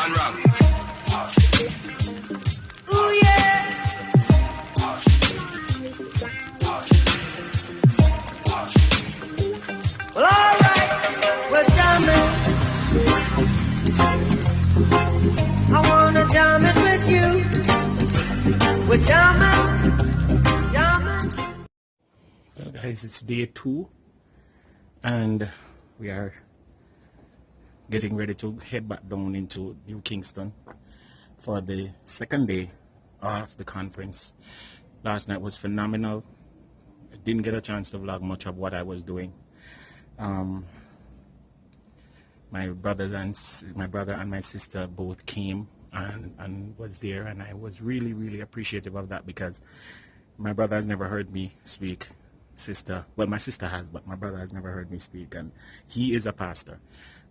gone wrong. Ooh, yeah. Well, all right. Well, jamming. I wanna jam it with you. We're jamming. Well, guys, it's day 2, and we are getting ready to head back down into New Kingston for the second day of the conference. Last night was phenomenal. I didn't get a chance to vlog much of what I was doing. My brother and my sister both came and was there, and I was really appreciative of that, because my brother has never heard me speak. My sister has, but my brother has never heard me speak, and he is a pastor,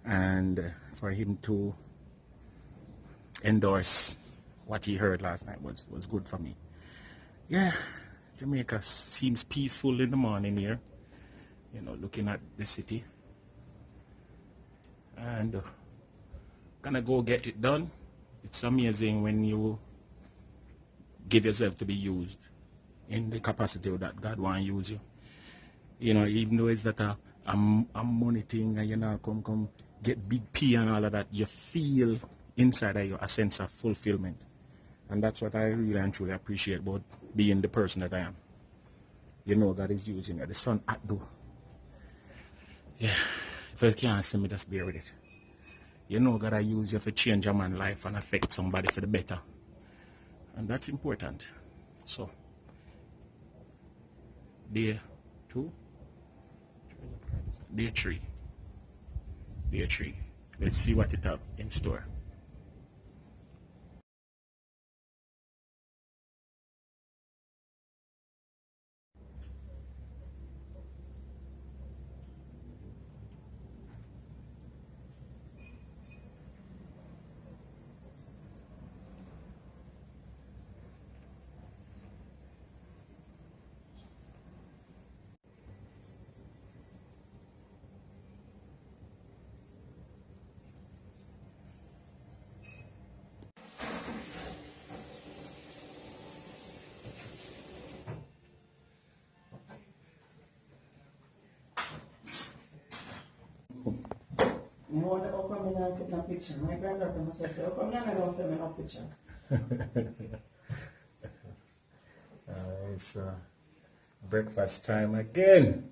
and for him to endorse what he heard last night was good for me. Yeah, Jamaica seems peaceful in the morning here, you know, looking at the city, and gonna go get it done. It's amazing when you give yourself to be used in the capacity that God wants to use you. You know, even though it's that a money thing, and you know, come get big P and all of that, you feel inside of you a sense of fulfillment. And that's what I really and truly appreciate about being the person that I am. You know, God is using me. The sun at do. Yeah, if you can't see me, just bear with it. You know, God, I use you to change a man's life and affect somebody for the better. And that's important. So, day 2, day 3. Let's see what it has in store. More than open me and take a picture. My granddaughter must say, open me and I don't send me no picture. It's breakfast time again.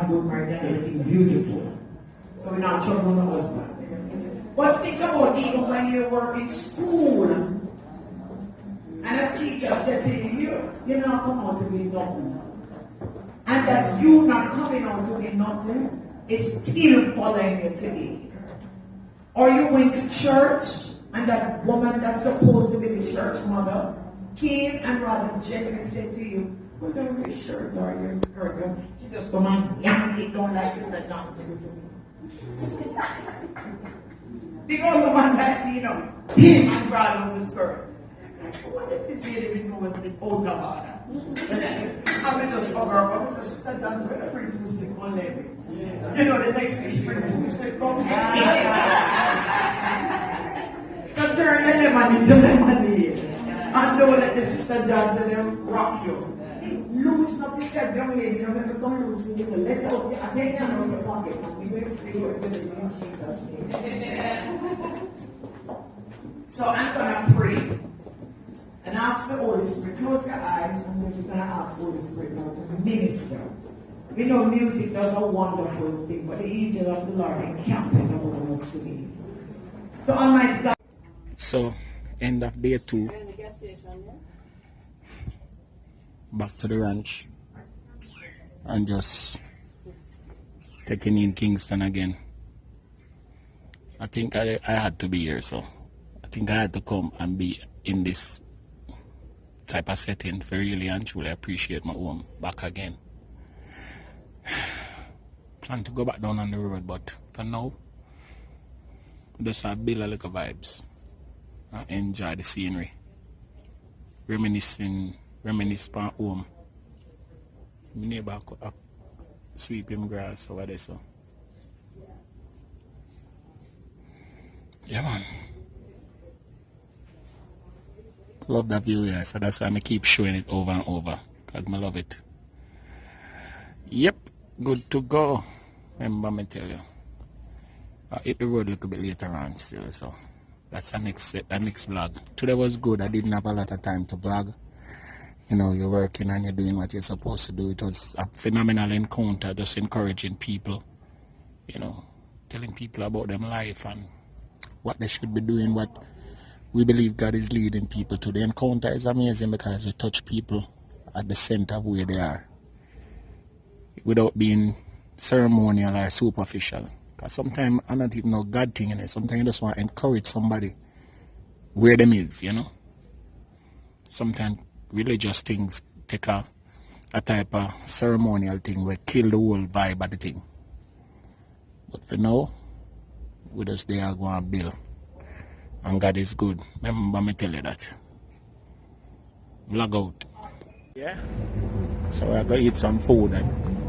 have good marriage and everything beautiful. So we're not trouble with the husband. But think about even when you work in school and a teacher said to you, you're not coming out to be nothing. And that you not coming out to be nothing is still following you today. Or you went to church and that woman that's supposed to be the church mother came and rather gently said to you, put on your shirt or your skirt. She just come and yank it down like Sister Johnson. Because the one that, came and brought on the skirt. What if this lady will go with the older father? I'm going to just hug her up and say, Sister Johnson, we're going to bring you stick on levy. The next week she bring you stick on. So turn the lemon into lemonade. And don't let the Sister Johnson rock you. Loosen up yourself, young lady. You don't have to come loosen you. Let it out. I take you out of your pocket. And we will free you in Jesus' name. So I'm going to pray. And ask the Holy Spirit. Close your eyes and then you're going to ask the Holy Spirit now to minister. We know music does a wonderful thing, but the angel of the Lord encamping around us today. So Almighty God. So, end of day 2. Back to the ranch. And just taking in Kingston again. I think I had to be here, so I think I had to come and be in this type of setting for really and truly appreciate my home back again. Plan to go back down on the road, but for now, just build a little vibes and enjoy the scenery. Reminisce back home. My neighbor sweep him grass over there, so. Yeah, man. Love that view, yeah, so that's why I keep showing it over and over, because I love it. Yep, good to go. Remember me tell you. I hit the road a little bit later on still, so that's the next vlog. Today was good. I didn't have a lot of time to vlog. You're working and you're doing what you're supposed to do. It was a phenomenal encounter, just encouraging people, telling people about their life and what they should be doing, what we believe God is leading people to. The encounter is amazing because we touch people at the center of where they are without being ceremonial or superficial. Because sometimes I don't even know God thing in it. Sometimes you just want to encourage somebody where them is, Sometimes religious things take a type of ceremonial thing where kill the whole vibe of the thing. But for now, we just there go and build. And God is good. Remember me tell you that. Vlog out. Yeah. So we're going to eat some food at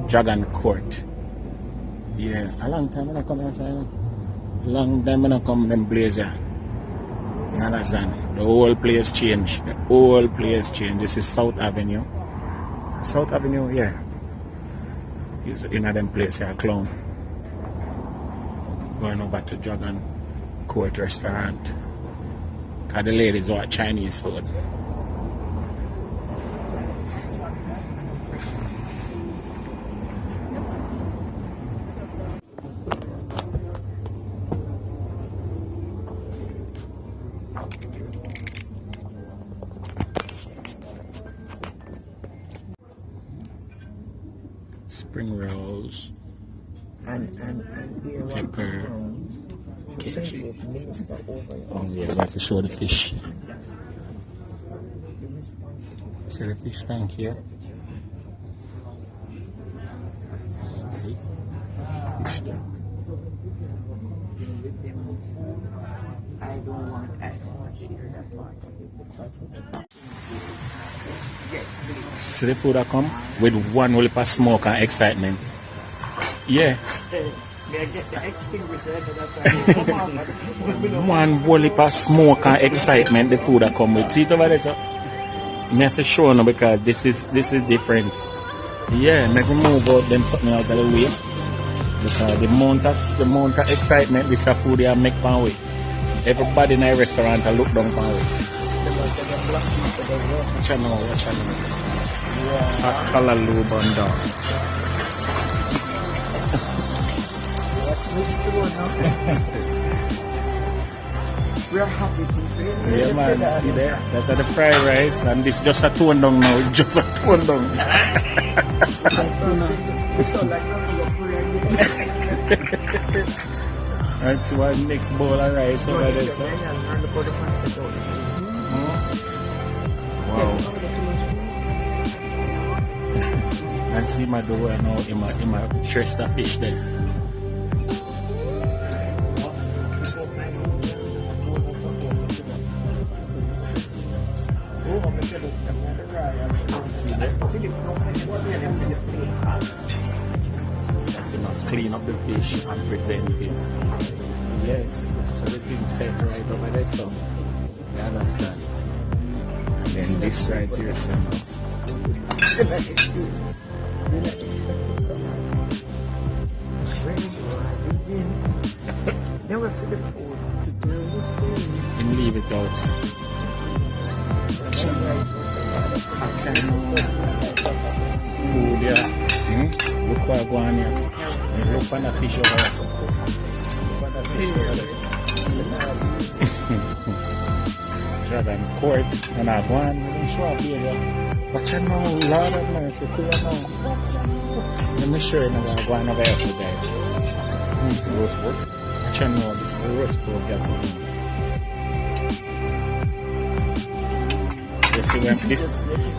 Dragon Court. Yeah. A long time when I come outside. Long time when I come them blazer. You understand? The whole place changed. The whole place changed. This is South Avenue. South Avenue, yeah. It's in them place here, clown. Going over to Dragon Court restaurant. Cause the ladies want Chinese food. Spring rolls. And Pepper. Oh yeah, we have to show the fish. See the fish tank here. See? Fish tank. I don't want to hear that part. See the food that come with one whole heap of smoke and excitement. Yeah. One whole heap of smoke and excitement the food that come with. See it over there, sir? I have to show now because this is different. Yeah, make me move out them something out of the way. Because the amount of excitement this food they make pan way. Everybody in a restaurant look down pan way. Watch out. Hot color loop on down. We are happy people. Yeah, man. See there? That's the fried rice, and this just a tone down now. It's just a tone down. It's all like That's one next bowl of rice over there. So. Wow. And see my door now in my chest of fish there. That's enough. Clean up the fish and present it. Yes, so the thing set right over there, so you understand. And then this right here, so never see the food to do this thing. and leave it out. Food, yeah. Look what I go on here. And look on the fish over there. Look on the fish over there. Dragon court. And I go on, I'm sure I'll be there. Watch out now, Lord of mercy, clear now. Let me show you now what I go on over here, so guys. Roast pork. Watch out now, this is roast pork here, so you see when this,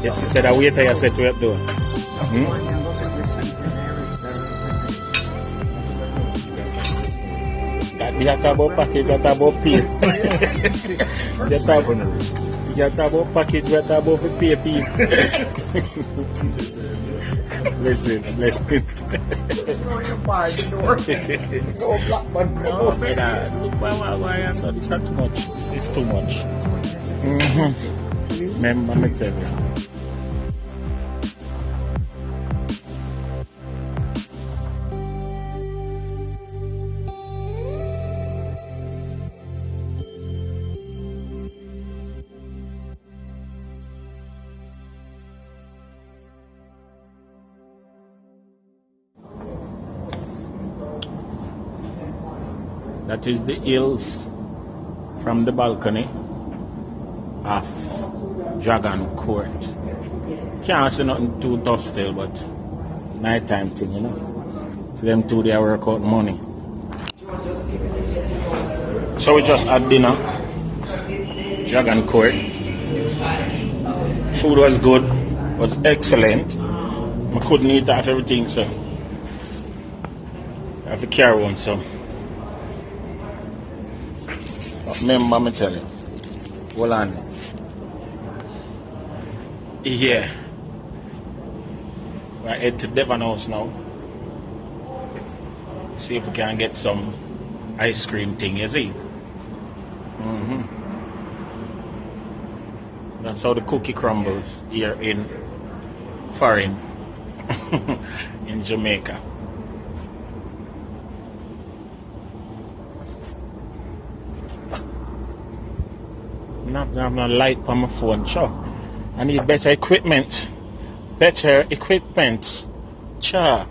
yes, you said a waiter you said to help do. You talk about package, you talk about pay. You talk about package, you talk about pay fee. Listen. No black man. No, brother. Look why so this is too much. This is too much. Remember me tell you. That is the hills from the balcony of Dragon Court. Can't see nothing too tough still, but nighttime thing, you know. So them two they work out money. So we just had dinner. Dragon Court. Food was good, was excellent. I couldn't eat off everything, so I have to carry on some. Remember me tell you. Hold on. Yeah. We head to Devon House now. See if we can get some ice cream thing, you see? That's how the cookie crumbles here in foreign in Jamaica. Not have no light on my phone, sure. I need better equipment. Better equipment. Sure.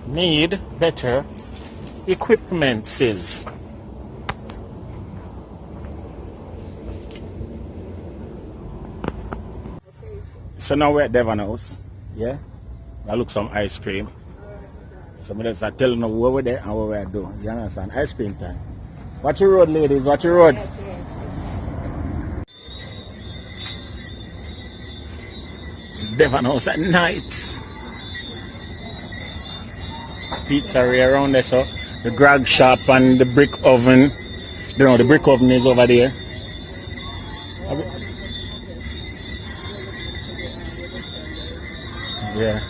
Need better equipment, sis. So now we're at Devon House. Yeah? I look some ice cream. So I'm just telling you where we're there and what we're doing. You understand? Ice cream time. Watch your road, ladies. Watch your road. Devon House at night. Pizzeria around there, so the grog shop and the brick oven. You know, the brick oven is over there. Yeah.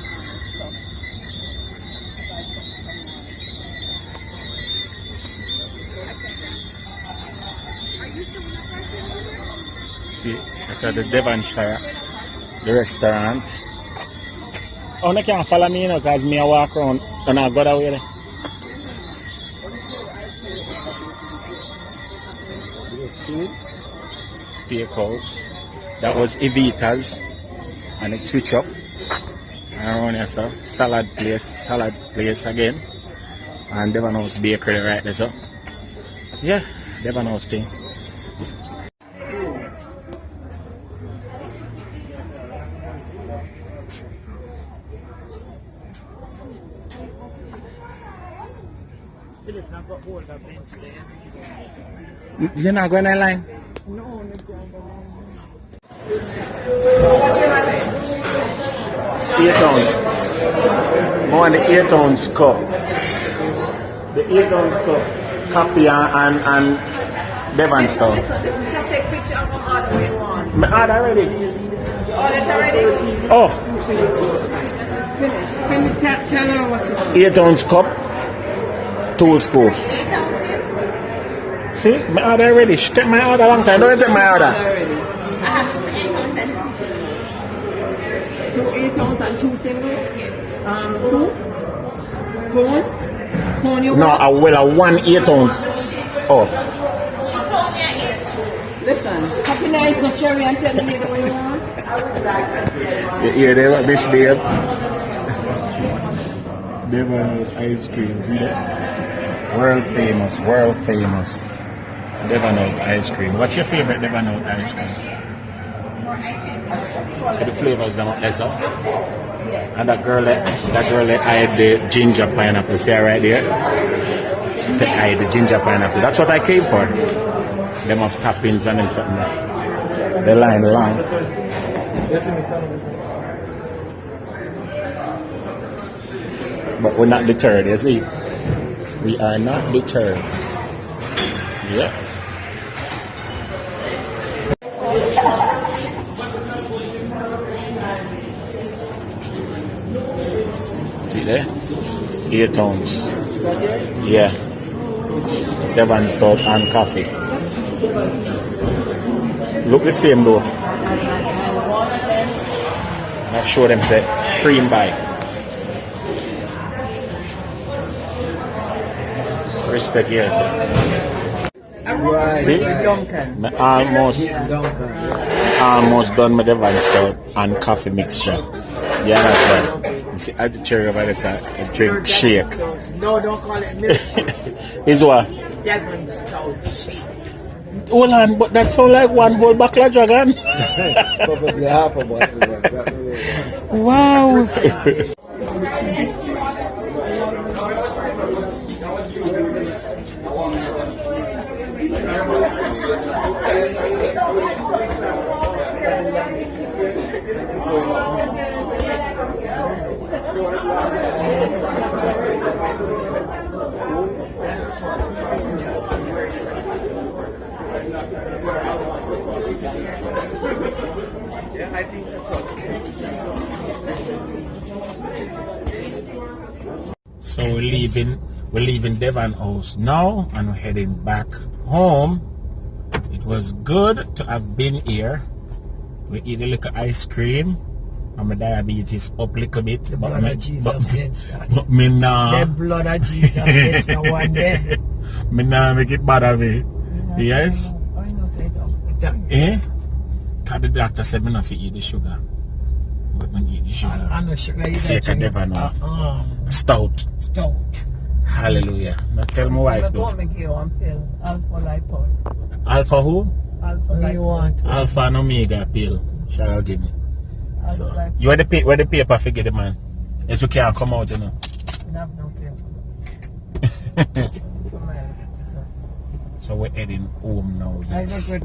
See, look at the Devonshire, the restaurant. Oh, they can't follow me, you know, because me I walk around and I go that way there. Steakhouse. That was Evita's and it switched up. Around here, so salad place again. And Devon House Bakery right there, so. Yeah, Devon House thing. You're not going online? No, 8 ounce. More on the 8 ounce cup. The 8 ounce cup. Coffee and Devon stuff. Listen, take picture of my order we want. My order already. Order already? Oh, Finish. Can you tell her what you want? 8 ounce cup. Tool school. See, my order already. She take my order a long time. Don't you take my order. Already. 2 8 ounce and 2 single? Spoon? Cones? Cone you No, want? a 1 8 ounce. Oh, Listen, happy nice for cherry and tell me the way you want. you hear there, this day. Devon House Ice Cream, see that? World famous. Devon House Ice Cream. What's your favorite Devon House Ice Cream? So the flavors are not lesser. And that girl that eyed the ginger pineapple, see her right there? She eyed the ginger pineapple. That's what I came for. Them have toppings and them something like. The line long. But we're not deterred, you see? We are not deterred. Yeah. See there? 8 ounce. Yeah. Devon stout and coffee. Look the same though. Not sure them say cream by. Respect here, sir. See? I almost done my Devon stout and coffee mixture. You understand? You see, I the cherry over there, sir. I drink shake. No, don't call it milk. Is what? Devon stout shake. Hold on, but that sound like one whole buckler dragon. Probably half a bottle. Wow. So we're leaving Devon House now and we're heading back home. It was good to have been here. We eat a little ice cream and my diabetes up a little bit. The blood of Jesus gets that. But me nah. The blood of Jesus gets the one there. Me nah make it bother me. Yes? I know say that. Eh? Cause the doctor said me not to eat the sugar. But me eat the sugar. I know sugar is Shake a Devon House. Stout. Stout. Hallelujah. Now tell my wife I'm though. going to give one pill. Alpha lipol. Alpha who? Alpha lipol. You want? Alpha and Omega pill. Shall I give me? Alpha So, lipol. you where the paper figure the man? Yes, we can't come out, you know. You have no paper. So we're heading home now, I yes. look good.